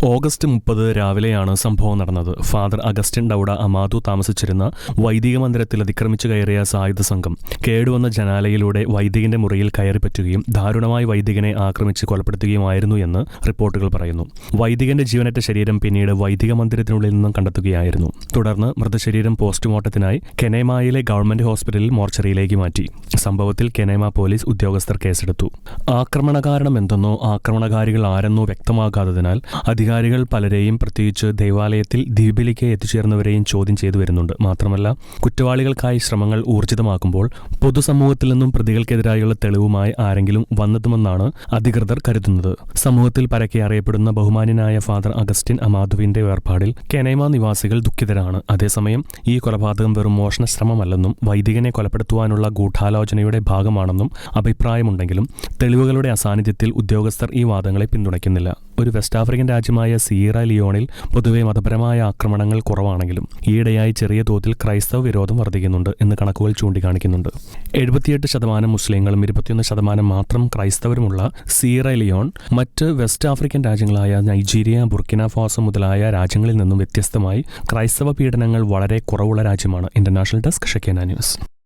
August 30 രാവിലെയാണ് സംഭവം നടന്നത്. ഫാദർ അഗസ്റ്റിൻ ഡൌഡ അമാദു താമസിച്ചിരുന്ന വൈദിക മന്ദിരത്തിൽ അതിക്രമിച്ചു കയറിയ സായുധ സംഘം കേടുവന്ന ജനാലയിലൂടെ വൈദികന്റെ മുറിയിൽ കയറിപ്പറ്റുകയും ദാരുണമായി വൈദികനെ ആക്രമിച്ച് കൊലപ്പെടുത്തുകയുമായിരുന്നു എന്ന് റിപ്പോർട്ടുകൾ പറയുന്നു. വൈദികന്റെ ജീവനറ്റ ശരീരം പിന്നീട് വൈദിക മന്ദിരത്തിനുള്ളിൽ നിന്നും കണ്ടെത്തുകയായിരുന്നു. തുടർന്ന് മൃതശരീരം പോസ്റ്റ്മോർട്ടത്തിനായി കെനേമയിലെ ഗവൺമെന്റ് ഹോസ്പിറ്റലിൽ മോർച്ചറിയിലേക്ക് മാറ്റി. സംഭവത്തിൽ കെനേമ പോലീസ് ഉദ്യോഗസ്ഥർ കേസെടുത്തു. ആക്രമണ കാരണം എന്തെന്നോ ആക്രമണകാരികൾ ആരെന്നോ വ്യക്തമാകാത്തതിനാൽ അധികാരികൾ പലരെയും, പ്രത്യേകിച്ച് ദേവാലയത്തിൽ ദ്വീപിലേക്ക് എത്തിച്ചേർന്നവരെയും ചോദ്യം ചെയ്തു വരുന്നുണ്ട്. മാത്രമല്ല, കുറ്റവാളികൾക്കായി ശ്രമങ്ങൾ ഊർജിതമാക്കുമ്പോൾ പൊതുസമൂഹത്തിൽ നിന്നും പ്രതികൾക്കെതിരായുള്ള തെളിവുമായി ആരെങ്കിലും വന്നെത്തുമെന്നാണ് അധികൃതർ കരുതുന്നത്. സമൂഹത്തിൽ പരക്കെ അറിയപ്പെടുന്ന ബഹുമാന്യനായ ഫാദർ അഗസ്റ്റിൻ അമാദുവിന്റെ വേർപാടിൽ കെനേമ നിവാസികൾ ദുഃഖിതരാണ്. അതേസമയം ഈ കൊലപാതകം വെറും മോഷണ ശ്രമമല്ലെന്നും വൈദികനെ കൊലപ്പെടുത്തുവാനുള്ള ഗൂഢാലോചനയുടെ ഭാഗമാണെന്നും അഭിപ്രായമുണ്ടെങ്കിലും തെളിവുകളുടെ അസാന്നിധ്യത്തിൽ ഉദ്യോഗസ്ഥർ ഈ വാദങ്ങളെ പിന്തുണയ്ക്കുന്നില്ല. ഒരു വെസ്റ്റ് ആഫ്രിക്കൻ രാജ്യമായ സിയറ ലിയോണിൽ പൊതുവെ മതപരമായ ആക്രമണങ്ങൾ കുറവാണെങ്കിലും ഈയിടെയായി ചെറിയ തോതിൽ ക്രൈസ്തവ വിരോധം വർദ്ധിക്കുന്നുണ്ട് എന്ന് കണക്കുകൾ ചൂണ്ടിക്കാണിക്കുന്നുണ്ട്. 78% മുസ്ലിങ്ങളും 21% മാത്രം ക്രൈസ്തവരുമുള്ള സിയറ ലിയോൺ മറ്റ് വെസ്റ്റ് ആഫ്രിക്കൻ രാജ്യങ്ങളായ നൈജീരിയ, ബുർക്കിന ഫാസോ മുതലായ രാജ്യങ്ങളിൽ നിന്നും വ്യത്യസ്തമായി ക്രൈസ്തവ പീഡനങ്ങൾ വളരെ കുറവുള്ള രാജ്യമാണ്. International desk, Shekinah news.